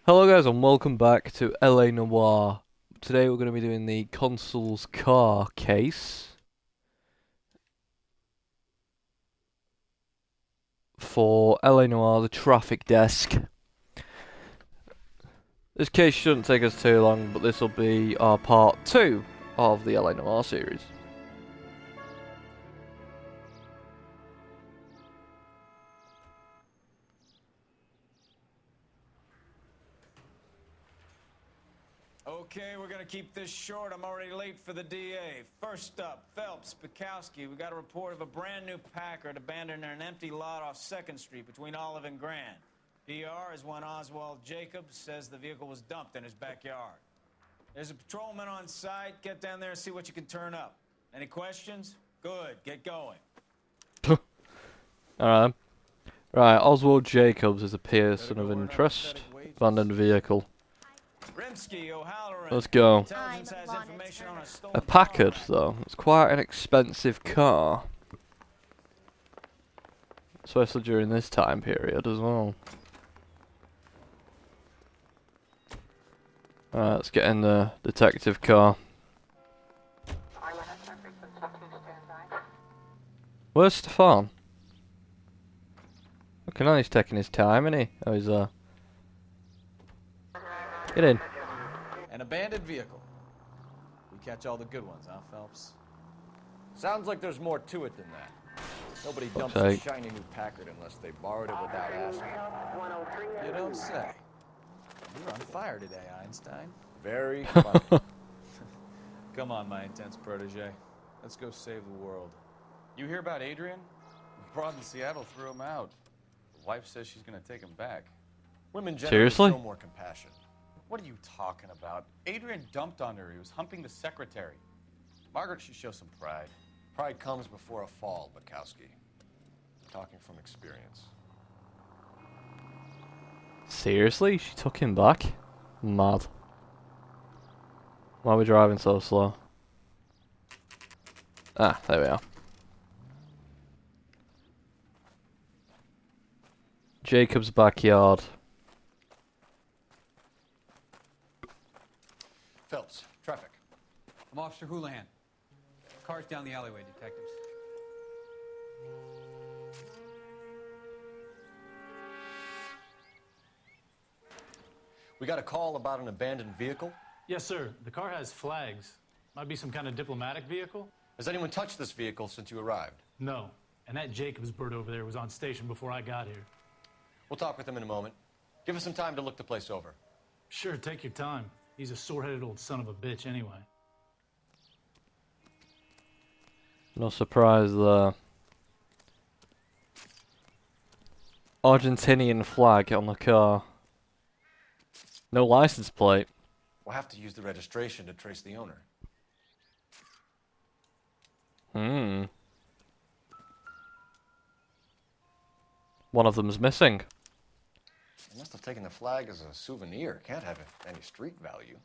Hello guys and welcome back to LA Noire. Today we're going to be doing the Consul's car case for LA Noire, the traffic desk. This case shouldn't take us too long, but this will be our part 2 of the LA Noire series. Okay, we're gonna keep this short. I'm already late for the DA. First up, Phelps, Bukowski. We got a report of a brand new Packard abandoned in an empty lot off 2nd Street between Olive and Grand. PR is one Oswald Jacobs says the vehicle was dumped in his backyard. There's a patrolman on site. Get down there and see what you can turn up. Any questions? Good, get going. Alright. Right, Oswald Jacobs is a person of interest. Abandoned vehicle. Let's go. A Packard, though. It's quite an expensive car. Especially during this time period as well. Alright, let's get in the detective car. Where's Stefan? Looking on, he's taking his time, isn't he? Oh, he's Get in. An abandoned vehicle. We catch all the good ones, huh, Phelps? Sounds like there's more to it than that. Nobody dumps a shiny new Packard unless they borrowed it without asking. You don't say. You're on fire today, Einstein. Very funny. Come on, my intense protege. Let's go save the world. You hear about Adrian? The broad in Seattle threw him out. The wife says she's gonna take him back. Women generally Seriously? show more compassion. What are you talking about? Adrian dumped on her. He was humping the secretary. Margaret should show some pride. Pride comes before a fall, Bukowski. Talking from experience. Seriously? She took him back? Mad. Why are we driving so slow? Ah, there we are. Jacob's backyard. Phelps, traffic. I'm Officer Houlihan. Car's down the alleyway, detectives. We got a call about an abandoned vehicle. Yes, sir. The car has flags. Might be some kind of diplomatic vehicle? Has anyone touched this vehicle since you arrived? No. And that Jacobs bird over there was on station before I got here. We'll talk with him in a moment. Give us some time to look the place over. Sure, take your time. He's a sore-headed old son of a bitch anyway. No surprise there. Argentinian flag on the car. No license plate. We'll have to use the registration to trace the owner. One of them's missing. They must have taken the flag as a souvenir. Can't have any street value.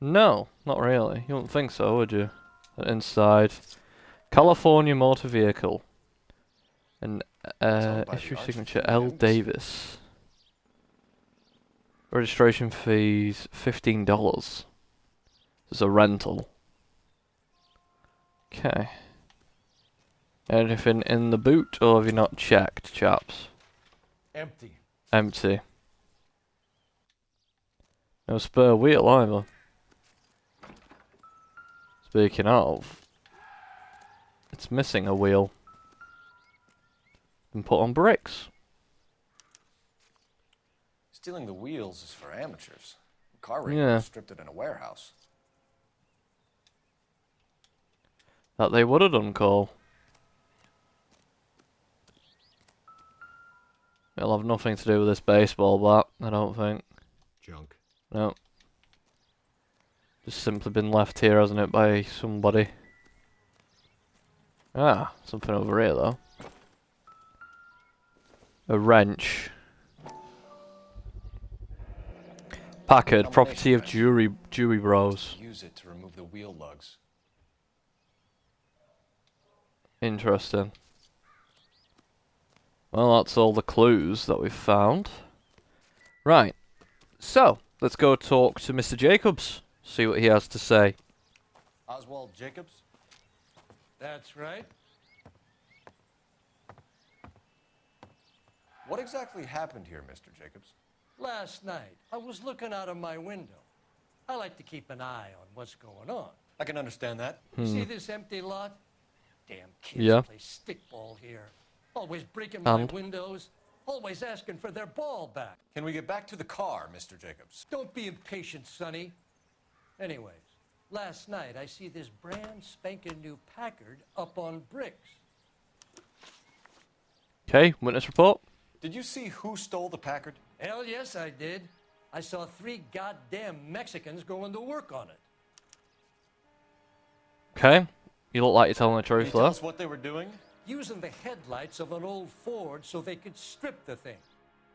No, not really. You wouldn't think so, would you? Inside. California Motor Vehicle. And issue signature L. Davis. Registration fees $15. It's a rental. Okay. Anything in the boot, or have you not checked, chaps? Empty. Empty. No spare wheel either. Speaking of, it's missing a wheel. Been put on bricks. Stealing the wheels is for amateurs. Car wreck Yeah. stripped it in a warehouse. That they would have done, Cole. It'll have nothing to do with this baseball bat, I don't think. Junk. No. Just simply been left here, hasn't it, by somebody. Ah, something over here, though. A wrench. Packard, property of Jury Bros. Use it to remove the wheel lugs. Interesting. Well, that's all the clues that we've found. Right. So, let's go talk to Mr. Jacobs. See what he has to say. Oswald Jacobs? That's right. What exactly happened here, Mr. Jacobs? Last night, I was looking out of my window. I like to keep an eye on what's going on. I can understand that. See this empty lot? Damn kids Yeah. play stickball here. Always breaking my And? windows. Always asking for their ball back. Can we get back to the car, Mr. Jacobs? Don't be impatient, Sonny. Anyways, last night I see this brand spanking new Packard up on bricks. Okay, witness report. Did you see who stole the Packard? Hell yes, I did. I saw 3 goddamn Mexicans going to work on it. Okay, you look like you're telling the Can you truth tell there. us what they were doing? Using the headlights of an old Ford so they could strip the thing.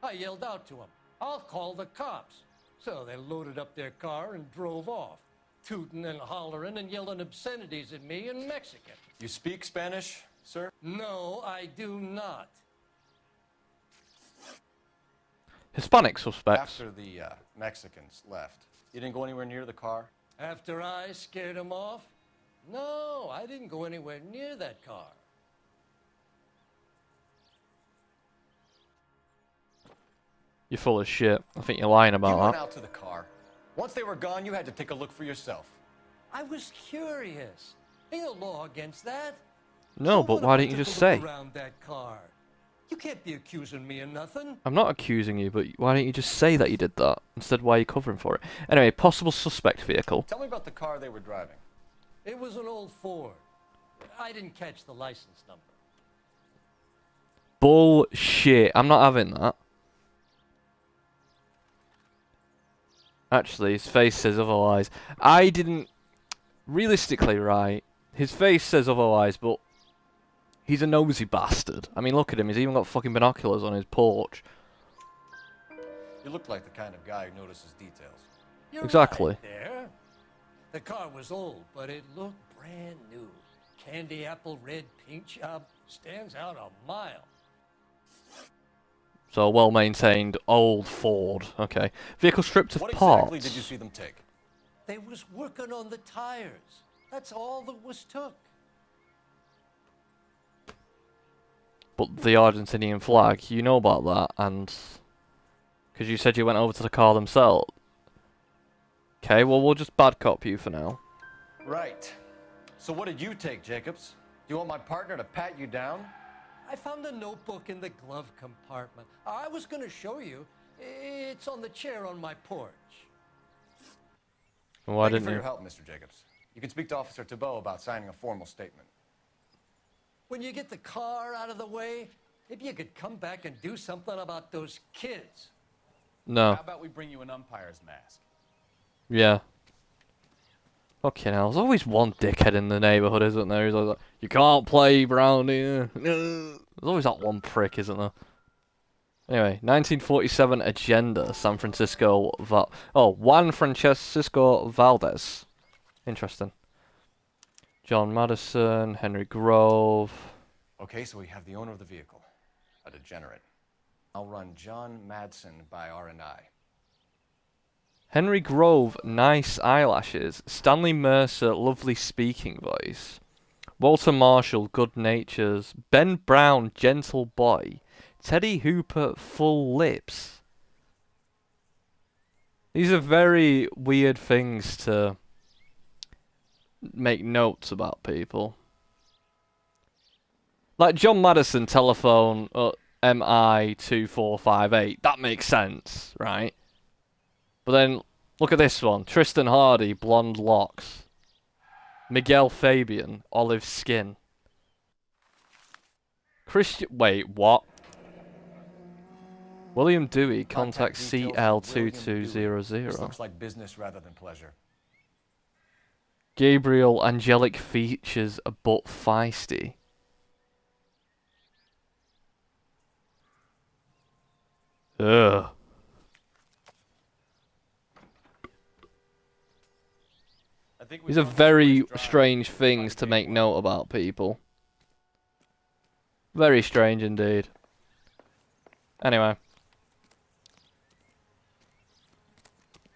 I yelled out to them, "I'll call the cops." So they loaded up their car and drove off, tooting and hollering and yelling obscenities at me in Mexican. You speak Spanish, sir? No, I do not. Hispanic suspects. After the Mexicans left, you didn't go anywhere near the car? After I scared them off? No, I didn't go anywhere near that car. You're full of shit. I think you're lying You about went that. out to the car. Once they were gone, you had to take a look for yourself. I was curious. Ain't no law against that. No, So but what why if I didn't you took just a look say? around that car? You can't be accusing me of nothing. I'm not accusing you, but why don't you just say that you did that? Instead, why are you covering for it? Anyway, possible suspect vehicle. Tell me about the car they were driving. It was an old Ford. I didn't catch the license number. Bullshit. I'm not having that. Actually, his face says otherwise. I didn't... Realistically, right, his face says otherwise, but he's a nosy bastard. I mean, look at him. He's even got fucking binoculars on his porch. You look like the kind of guy who notices details. You're Exactly. right there. The car was old, but it looked brand new. Candy apple red paint job stands out a mile. So, a well-maintained old Ford. Okay. Vehicle stripped of What parts. exactly did you see them take? They was working on the tires. That's all that was took. But the Argentinian flag, you know about that, and... Because you said you went over to the car themselves. Okay, well, we'll just bad cop you for now. Right. So what did you take, Jacobs? Do you want my partner to pat you down? I found a notebook in the glove compartment. I was going to show you. It's on the chair on my porch. Why Thank you didn't for you? your help, Mr. Jacobs. You can speak to Officer Thibault about signing a formal statement. When you get the car out of the way, maybe you could come back and do something about those kids. No. How about we bring you an umpire's mask? Yeah. Fucking hell, there's always one dickhead in the neighbourhood, isn't there? He's always like, you can't play Brownie. There's always that one prick, isn't there? Anyway, 1947 agenda, San Francisco Juan Francisco Valdez. Interesting. John Madison, Henry Grove. Okay, so we have the owner of the vehicle, a degenerate. I'll run John Madsen by R&I. Henry Grove, nice eyelashes. Stanley Mercer, lovely speaking voice. Walter Marshall, good natures. Ben Brown, gentle boy. Teddy Hooper, full lips. These are very weird things to make notes about people. Like John Madison, telephone MI2458. That makes sense, right? But then, look at this one. Tristan Hardy, blonde locks. Miguel Fabian, olive skin. Wait, what? William Dewey, contact details for William Dewey. This CL2200. looks like business rather than pleasure. Gabriel, angelic features, but feisty. Ugh. I think These are very strange things to make note about people. Very strange indeed. Anyway.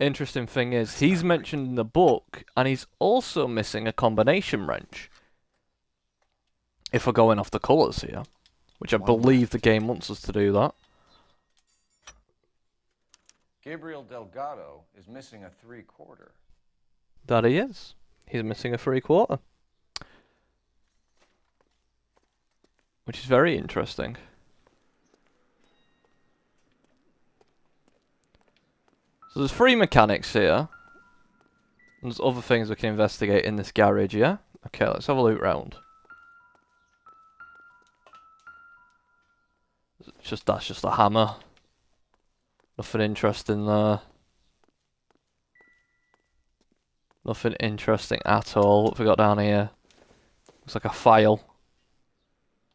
interesting thing is, he's mentioned in the book, and he's also missing a combination wrench. If we're going off the colours here, which I believe the game wants us to do that. Gabriel Delgado is missing a 3/4. That he is. He's missing a 3/4. Which is very interesting. So there's 3 mechanics here. And there's other things we can investigate in this garage, yeah? Okay, let's have a look round. That's just a hammer. Nothing interesting there. Nothing interesting at all. What have we got down here? Looks like a file.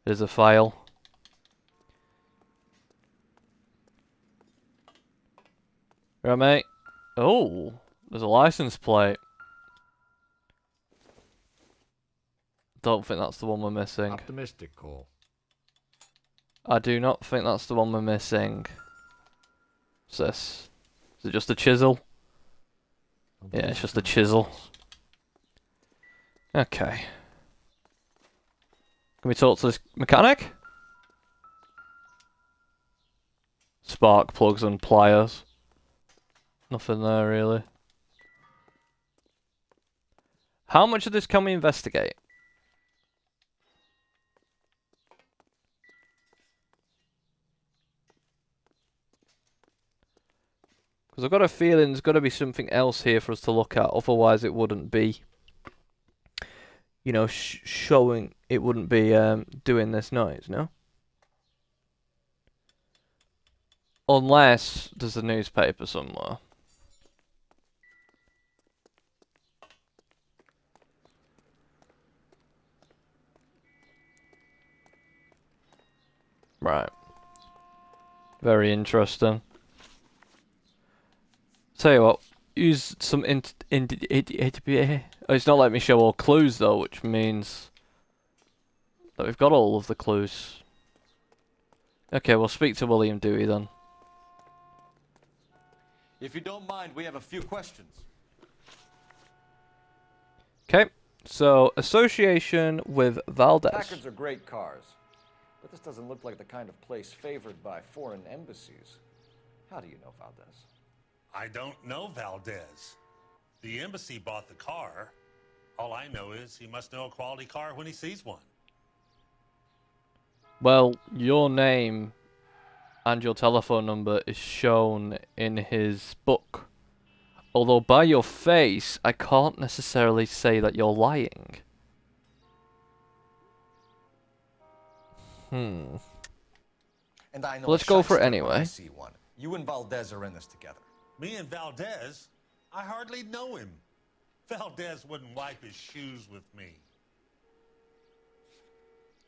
There's a file. Right, mate. Oh, there's a license plate. Don't think that's the one we're missing. Optimistic, Cole. I do not think that's the one we're missing. What's this? Is it just a chisel? Yeah, it's just a chisel. Okay. Can we talk to this mechanic? Spark plugs and pliers. Nothing there really. How much of this can we investigate? Because I've got a feeling there's got to be something else here for us to look at, otherwise it wouldn't be, you know, showing, it wouldn't be doing this noise, no? Unless there's a newspaper somewhere. Right. Very interesting. Tell you what, use some oh, it's not letting me show all clues though, which means that we've got all of the clues. Okay, we'll speak to William Dewey then. If you don't mind, we have a few questions. Okay, so association with Valdez. Packards are great cars, but this doesn't look like the kind of place favored by foreign embassies. How do you know Valdez? I don't know Valdez. The embassy bought the car. All I know is he must know a quality car when he sees one. Well, your name and your telephone number is shown in his book. Although by your face, I can't necessarily say that you're lying. And I know Let's go for it anyway. I see one. You and Valdez are in this together. Me and Valdez? I hardly know him. Valdez wouldn't wipe his shoes with me.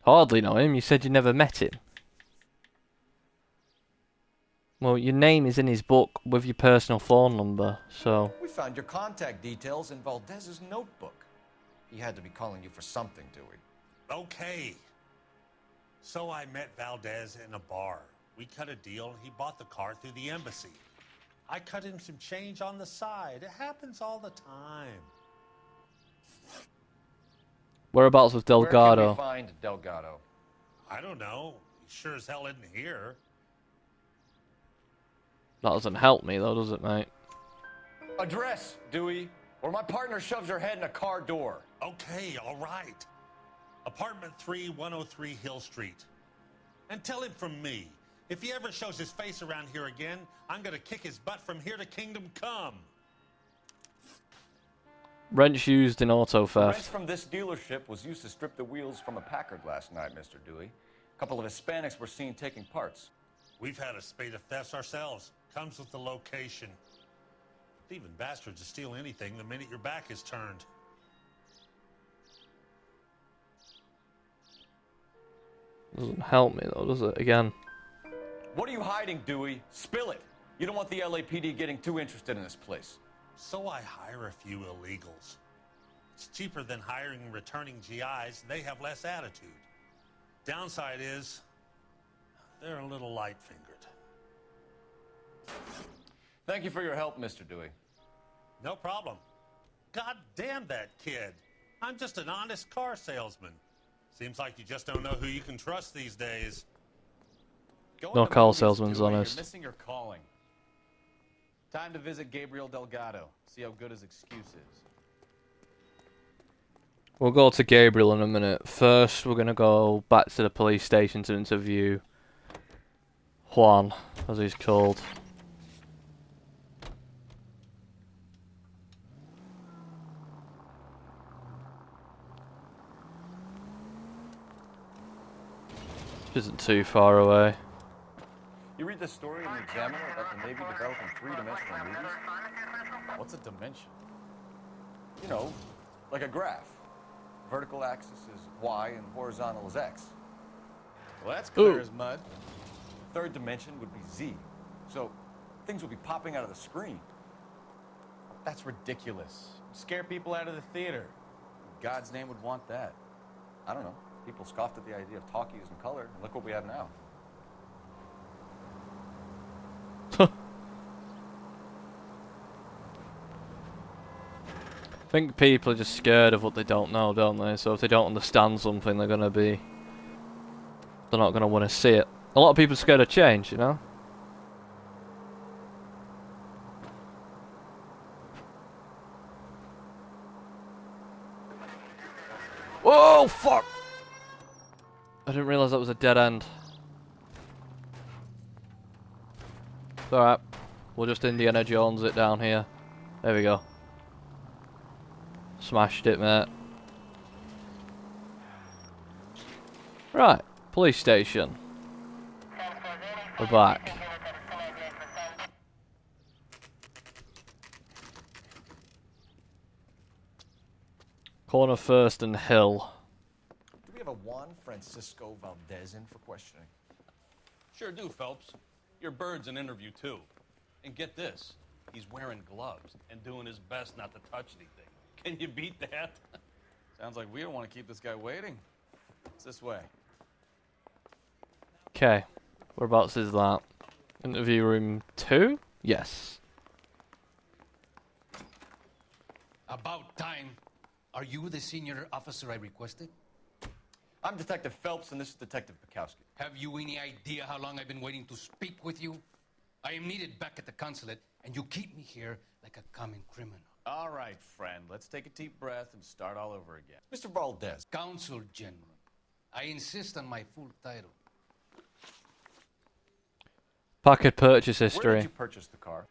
Hardly know him. You said you never met him. Well, your name is in his book with your personal phone number, so... We found your contact details in Valdez's notebook. He had to be calling you for something, Dewey. Okay. So I met Valdez in a bar. We cut a deal and he bought the car through the embassy. I cut him some change on the side. It happens all the time. Whereabouts was Delgado? Where can we find Delgado? I don't know. He sure as hell isn't here. That doesn't help me though, does it, mate? Address, Dewey, or my partner shoves her head in a car door. Okay, all right. Apartment 3, 103 Hill Street. And tell him from me, if he ever shows his face around here again, I'm gonna kick his butt from here to Kingdom Come. Wrench used in auto The wrench theft. from this dealership was used to strip the wheels from a Packard last night, Mr. Dewey. A couple of Hispanics were seen taking parts. We've had a spate of thefts ourselves. Comes with the location. Thieving bastards to steal anything the minute your back is turned. Doesn't help me though, does it? Again. What are you hiding, Dewey? Spill it. You don't want the LAPD getting too interested in this place. So I hire a few illegals. It's cheaper than hiring returning GIs. They have less attitude. Downside is, they're a little light-fingered. Thank you for your help, Mr. Dewey. No problem. God damn that kid. I'm just an honest car salesman. Seems like you just don't know who you can trust these days. No car salesman's honest. You're missing your calling. Time to visit Gabriel Delgado. See how good his excuse is. We'll go to Gabriel in a minute. First, we're gonna go back to the police station to interview Juan, as he's called. Which isn't too far away. You read the story in the Examiner about the Navy developing three-dimensional movies? What's a dimension? You know, like a graph. Vertical axis is Y and horizontal is X. Well, that's clear as mud. Third dimension would be Z. So things would be popping out of the screen. That's ridiculous. Scare people out of the theater. In God's name would want that. I don't know. People scoffed at the idea of talkies in color, and look what we have now. I think people are just scared of what they don't know, don't they? So if they don't understand something, they're not gonna want to see it. A lot of people are scared of change, you know? Whoa, fuck! I didn't realise that was a dead end. It's alright. We'll just Indiana Jones it down here. There we go. Smashed it, mate. Right, police station. We're back. Corner First and Hill. Do we have a Juan Francisco Valdez in for questioning? Sure do, Phelps. Your bird's an interview, too. And get this, he's wearing gloves and doing his best not to touch anything. Can you beat that? Sounds like we don't want to keep this guy waiting. It's this way. Okay, whereabouts is that? Interview room 2? Yes. About time. Are you the senior officer I requested? I'm Detective Phelps, and this is Detective Bukowski. Have you any idea how long I've been waiting to speak with you? I am needed back at the consulate, and you keep me here like a common criminal. All right, friend. Let's take a deep breath and start all over again. Mr. Valdez. Consul General. I insist on my full title. Packet purchase Where history. did you purchase the car?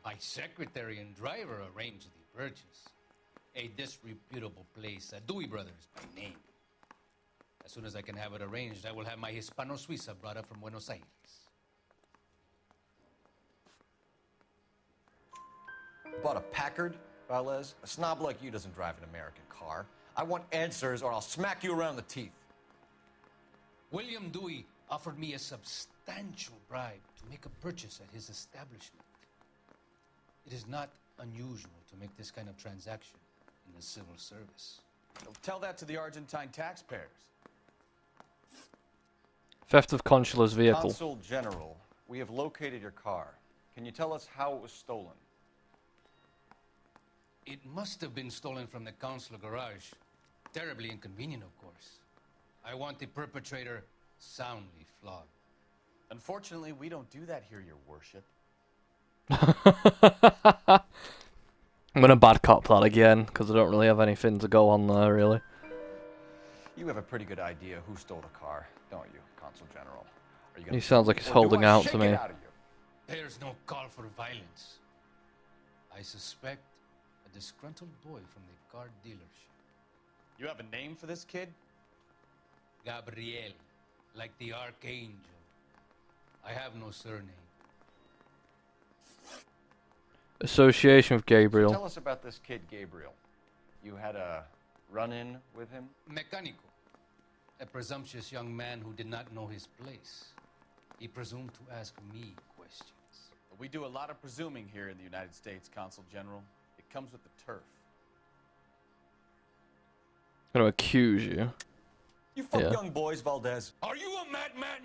My secretary and driver arranged the purchase. A disreputable place, Dewey Brothers by name. As soon as I can have it arranged, I will have my Hispano Suiza brought up from Buenos Aires. Bought a Packard, Valdez? A snob like you doesn't drive an American car. I want answers or I'll smack you around the teeth. William Dewey offered me a substantial bribe to make a purchase at his establishment. It is not unusual to make this kind of transaction in the civil service. Tell that to the Argentine taxpayers. Theft of Consula's vehicle. Consul General, we have located your car. Can you tell us how it was stolen? It must have been stolen from the consular garage. Terribly inconvenient, of course. I want the perpetrator soundly flogged. Unfortunately, we don't do that here, your worship. I'm gonna bad cop that again, because I don't really have anything to go on there, really. You have a pretty good idea who stole the car, don't you, Consul General? Are you He sounds like he's holding out to me. There's no call for violence. I suspect a disgruntled boy from the car dealership. You have a name for this kid? Gabriel, like the archangel. I have no surname. Association with Gabriel. Tell us about this kid, Gabriel. You had a run-in with him? Mecánico. A presumptuous young man who did not know his place. He presumed to ask me questions. But we do a lot of presuming here in the United States, Consul General. It comes with the turf. I'm gonna accuse you. You fuck young boys, Valdez. Are you a madman?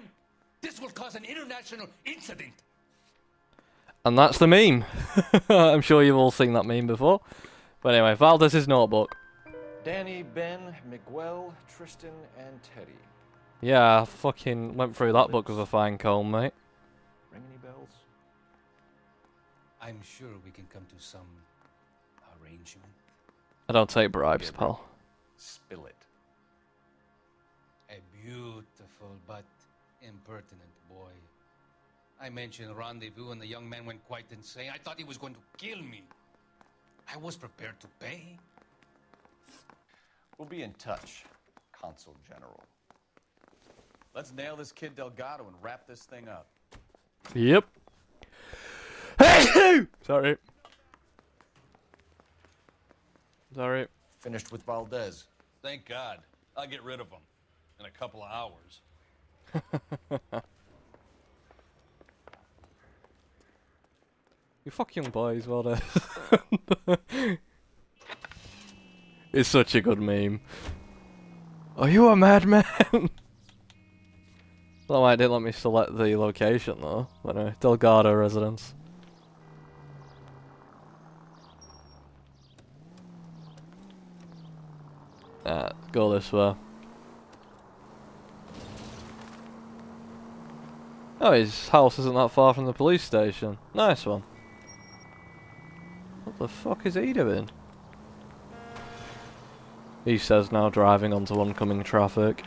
This will cause an international incident. And that's the meme. I'm sure you've all seen that meme before. But anyway, Valdez's notebook. Danny, Ben, Miguel, Tristan, and Teddy. Yeah, I fucking went through that book with a fine comb, mate. Ring any bells? I'm sure we can come to some arrangement. I don't take bribes, pal. Spill it. A beautiful but impertinent boy. I mentioned rendezvous and the young man went quite insane. I thought he was going to kill me. I was prepared to pay. We'll be in touch, Consul General. Let's nail this kid Delgado and wrap this thing up. Yep. Sorry. Sorry. Finished with Valdez. Thank God. I'll get rid of him in a couple of hours. You fuck young boys, well done. It's such a good meme. Are you a madman? Well, I didn't let me select the location though. But anyway, Delgado residence. Go this way. Oh, his house isn't that far from the police station. Nice one. What the fuck is he doing? He says now, driving onto oncoming traffic.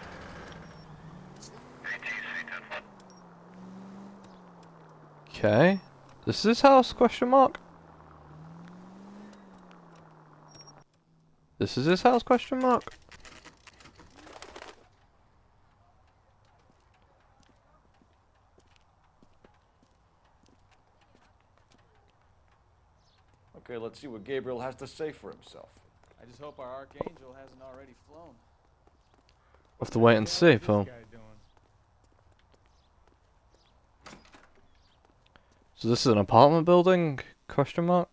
Okay. This is his house, question mark? This is his house, question mark? Okay, let's see what Gabriel has to say for himself. I just hope our archangel hasn't already flown. We'll have to wait and see, pal. So this is an apartment building? Question mark?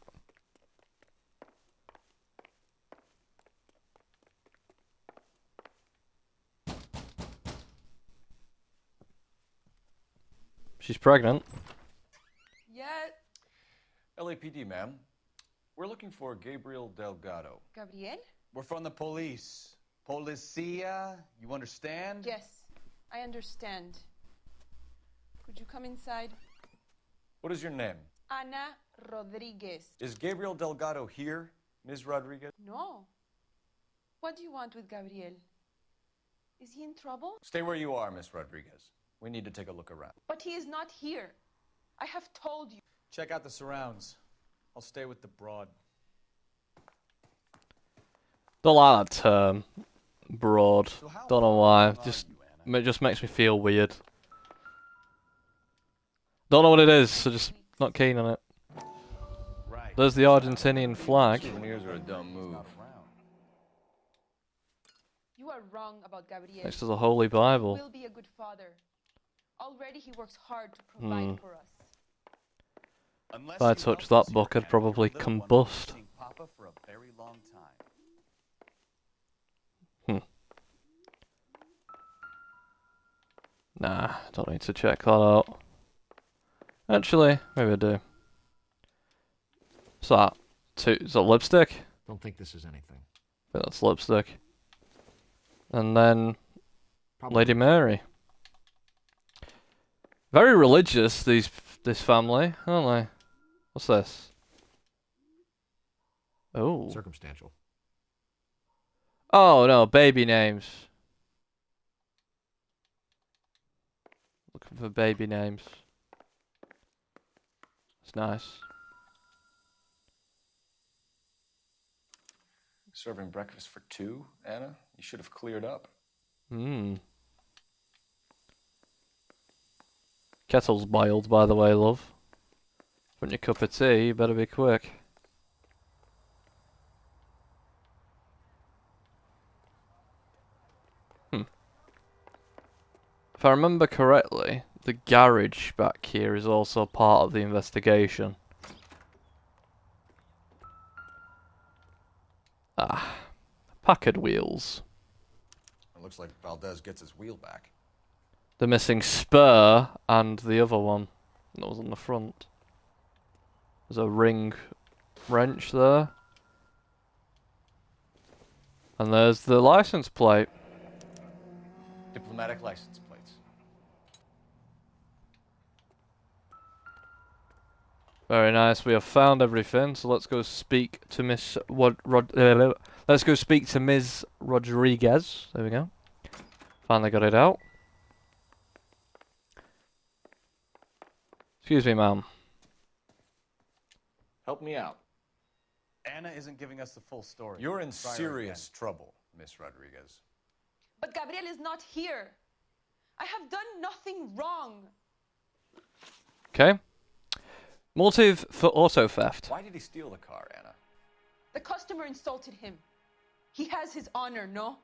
She's pregnant. Yeah. LAPD, ma'am. We're looking for Gabriel Delgado. Gabriel? We're from the police. Policia, you understand? Yes, I understand. Could you come inside? What is your name? Ana Rodriguez. Is Gabriel Delgado here, Ms. Rodriguez? No. What do you want with Gabriel? Is he in trouble? Stay where you are, Ms. Rodriguez. We need to take a look around. But he is not here. I have told you. Check out the surrounds. I'll stay with the broad. Don't like that term. Broad. Don't know why. It just makes me feel weird. Don't know what it is, so just not keen on it. Right. There's the Argentinian flag. Souvenirs are a dumb move. You are wrong about Gabriel. Next to the Holy Bible. He will be a good father. Already he works hard to provide for us. If I touched that book, I'd probably combust. Papa for a very long time. Nah, don't need to check that out. Actually, maybe I do. What's that? Is that lipstick? Don't think this is anything. I think that's lipstick. And then Lady Mary. Very religious, this family, aren't they? What's this? Oh. Circumstantial. Oh no, baby names. Looking for baby names. It's nice. Serving breakfast for two, Anna? You should have cleared up. Kettle's boiled, by the way, love. Want your cup of tea, you better be quick. If I remember correctly, the garage back here is also part of the investigation. Ah, Packard wheels. It looks like Valdez gets his wheel back. The missing spur and the other one that was on the front. There's a ring wrench there. And there's the license plate. Diplomatic license plates. Very nice. We have found everything, so let's go speak to let's go speak to Ms. Rodriguez. There we go. Finally got it out. Excuse me, ma'am. Help me out. Anna isn't giving us the full story. You're in Try her serious again. trouble, Miss Rodriguez. But Gabriel is not here. I have done nothing wrong. Okay. Motive for auto theft. Why did he steal the car, Anna? The customer insulted him. He has his honor, no?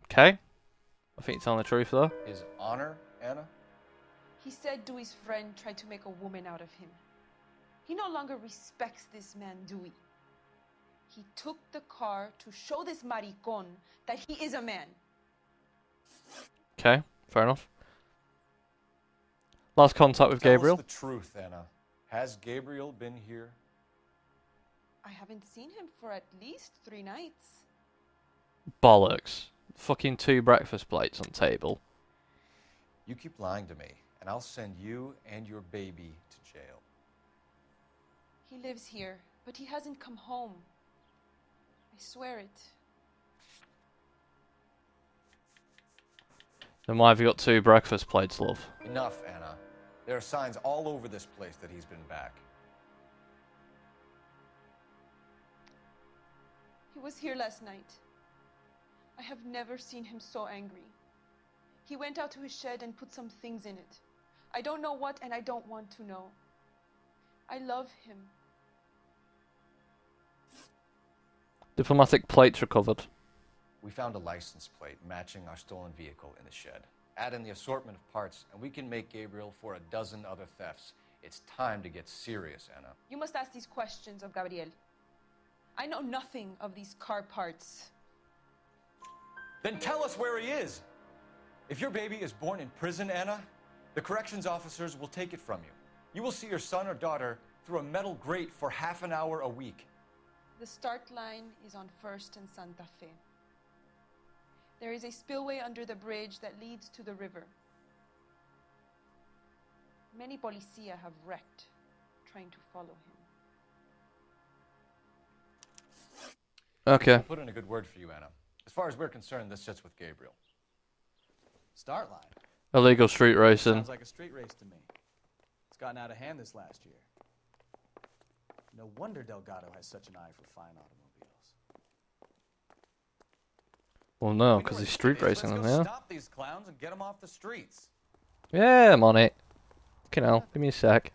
Okay. I think you're telling the truth though. His honor, Anna? He said Dewey's friend tried to make a woman out of him. He no longer respects this man, Dewey. He took the car to show this maricon that he is a man. Okay, fair enough. Last contact with Gabriel. Tell us the truth, Anna. Has Gabriel been here? I haven't seen him for at least 3 nights. Bollocks. Fucking 2 breakfast plates on table. You keep lying to me, and I'll send you and your baby to jail. He lives here, but he hasn't come home. I swear it. Then why have you got 2 breakfast plates, love? Enough, Anna. There are signs all over this place that he's been back. He was here last night. I have never seen him so angry. He went out to his shed and put some things in it. I don't know what, and I don't want to know. I love him. Diplomatic plates recovered. We found a license plate matching our stolen vehicle in the shed. Add in the assortment of parts, and we can make Gabriel for a dozen other thefts. It's time to get serious, Anna. You must ask these questions of Gabriel. I know nothing of these car parts. Then tell us where he is. If your baby is born in prison, Anna, the corrections officers will take it from you. You will see your son or daughter through a metal grate for half an hour a week. The start line is on 1st and Santa Fe. There is a spillway under the bridge that leads to the river. Many policia have wrecked trying to follow him. Okay. I'll put in a good word for you, Anna. As far as we're concerned, this sits with Gabriel. Start line. Illegal street racing. Sounds like a street race to me. It's gotten out of hand this last year. No wonder Delgado has such an eye for fine automobiles. Well, no, because he's street racing them, yeah. Stop these clowns and get them off the streets. Yeah, I'm on it. Okay, now, give me a sec.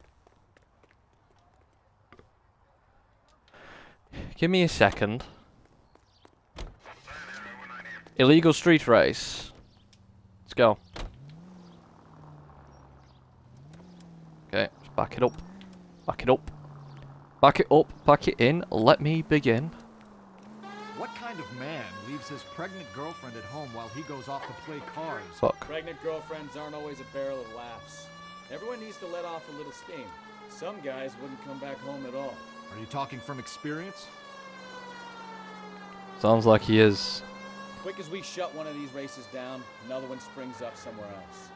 Give me a second. Illegal street race. Let's go. Okay, let's back it up. Back it up. Back it up, back it in. Let me begin. What kind of man leaves his pregnant girlfriend at home while he goes off to play cards? Fuck. Pregnant girlfriends aren't always a barrel of laughs. Everyone needs to let off a little steam. Some guys wouldn't come back home at all. Are you talking from experience? Sounds like he is. Quick as we shut one of these races down, another one springs up somewhere else.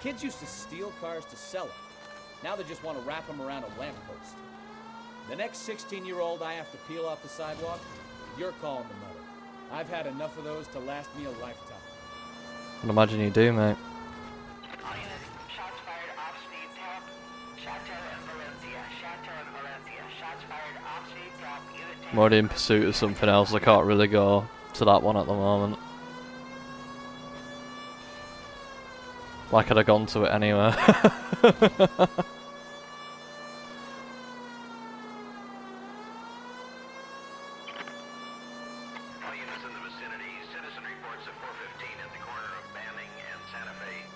Kids used to steal cars to sell them. Now they just want to wrap them around a lamppost. The next 16-year-old I have to peel off the sidewalk, you're calling the mother. I've had enough of those to last me a lifetime. I imagine you do, mate. All units, shots fired off speed top. Chateau and Valencia. Chateau and Valencia. Shots fired off speed top. Unit 10. I'm already in pursuit of something else. I can't really go to that one at the moment. Why could I gone to it anyway? All units in the vicinity. Citizen reports at 415 at the corner of Banning and Santa Fe.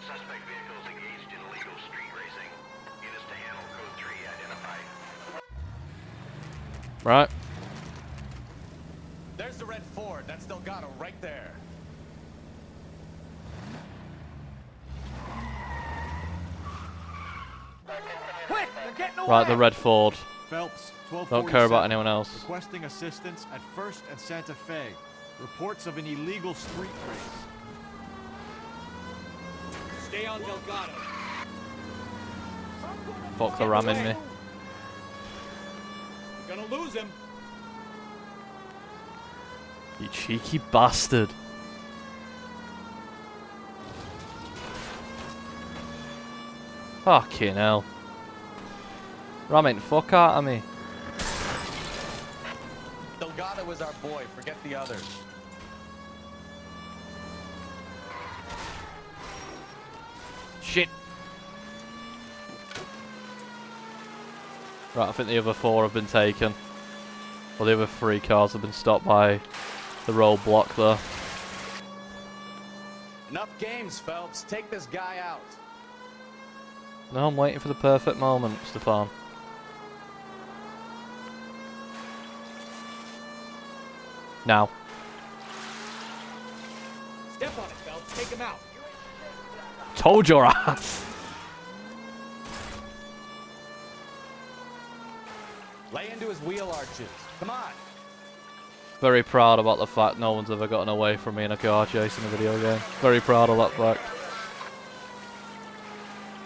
Suspect vehicles engaged in illegal street racing. Units to handle code 3 identified. Right. There's the red Ford. That's Delgado right there. Quick, they're getting away. Right, the red Ford. Phelps, Don't care about anyone else. requesting assistance at 1st and Santa Fe. Reports of an illegal street race. Stay on Delgado. Fuck, they're ramming me. You're gonna lose him. You cheeky bastard. Fucking hell. Ramming fuck out of me. Delgado is our boy. Forget the others. Shit. Right, I think the other 4 have been taken. Well, the other 3 cars have been stopped by the roadblock there. Enough games, Phelps. Take this guy out. No, I'm waiting for the perfect moment, Stefan. Now. Step on it, Phelps. Take him out. Told your ass. Lay into his wheel arches. Come on. Very proud about the fact no one's ever gotten away from me in a car chase in a video game. Very proud of that fact.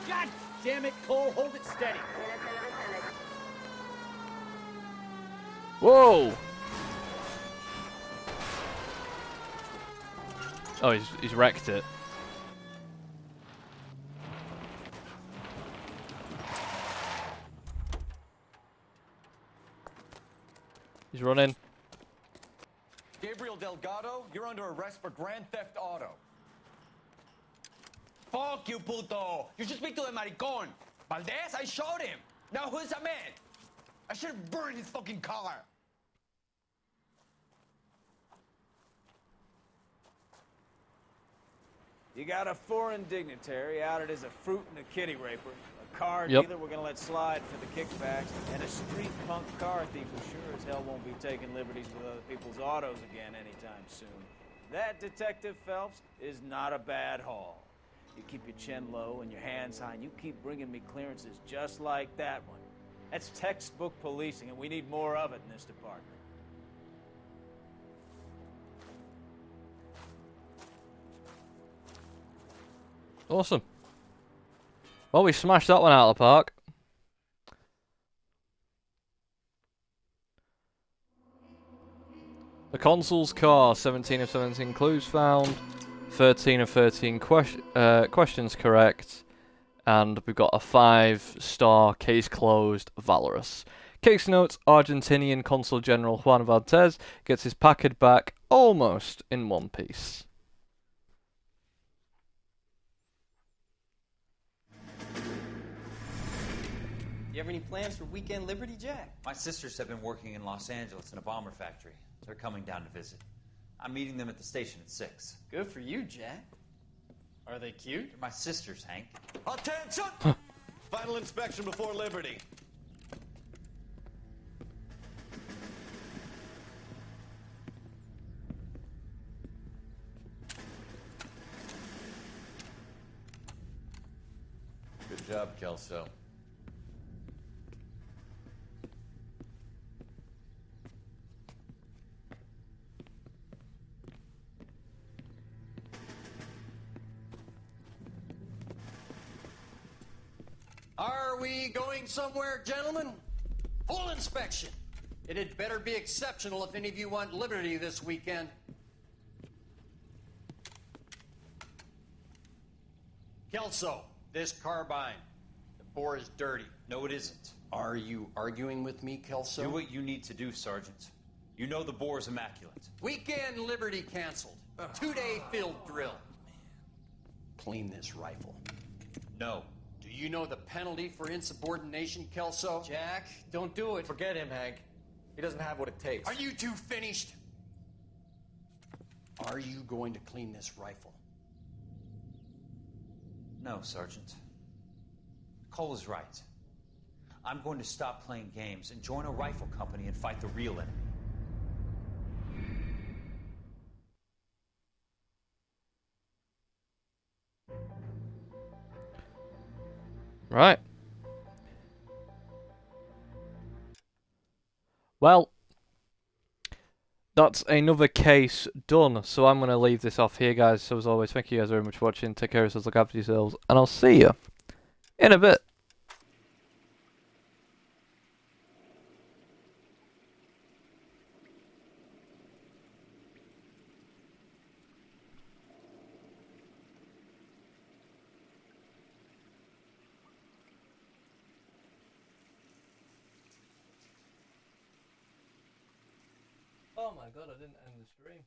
God damn it, Cole. Hold it steady. Whoa! Oh, he's wrecked it. He's running. Gabriel Delgado, you're under arrest for Grand Theft Auto. Fuck you, puto. You should speak to the maricón. Valdez, I showed him. Now who's a man? I should have burned his fucking car. You got a foreign dignitary outed as a fruit and a kitty raper, a car dealer we're gonna let slide for the kickbacks, and a street punk car thief who sure as hell won't be taking liberties with other people's autos again anytime soon. That, Detective Phelps, is not a bad haul. You keep your chin low and your hands high, and you keep bringing me clearances just like that one. That's textbook policing, and we need more of it in this department. Awesome. Well, we smashed that one out of the park. The Consul's car, 17 of 17 clues found, 13 of 13 questions correct, and we've got a 5-star case closed, valorous. Case notes, Argentinian Consul General Juan Valdez gets his package back almost in one piece. You have any plans for weekend Liberty, Jack? My sisters have been working in Los Angeles in a bomber factory. They're coming down to visit. I'm meeting them at the station at 6. Good for you, Jack. Are they cute? They're my sisters, Hank. Attention! Final inspection before Liberty. Good job, Kelso. Are we going somewhere, gentlemen? Full inspection. It had better be exceptional if any of you want liberty this weekend. Kelso, this carbine. The bore is dirty. No, it isn't. Are you arguing with me, Kelso? Do what you need to do, Sergeant. You know the bore is immaculate. Weekend liberty canceled. 2-day field drill. Clean this rifle. No. Do you know the penalty for insubordination, Kelso? Jack, don't do it. Forget him, Hank. He doesn't have what it takes. Are you two finished? Are you going to clean this rifle? No, Sergeant. Cole is right. I'm going to stop playing games and join a rifle company and fight the real enemy. Right. Well, that's another case done. So I'm going to leave this off here, guys. So as always, thank you guys very much for watching. Take care of yourselves, look after yourselves, and I'll see you in a bit. Oh my god, I didn't end the stream.